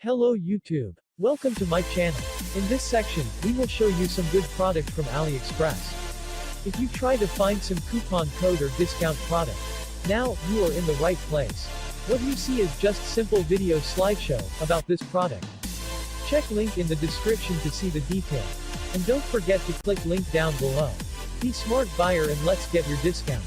Hello YouTube. Welcome to my channel. In this section, we will show you some good product from AliExpress. If you try to find some coupon code or discount product, now you are in the right place. What you see is just simple video slideshow about this product. Check link in the description to see the detail. And don't forget to click link down below. Be smart buyer and let's get your discount.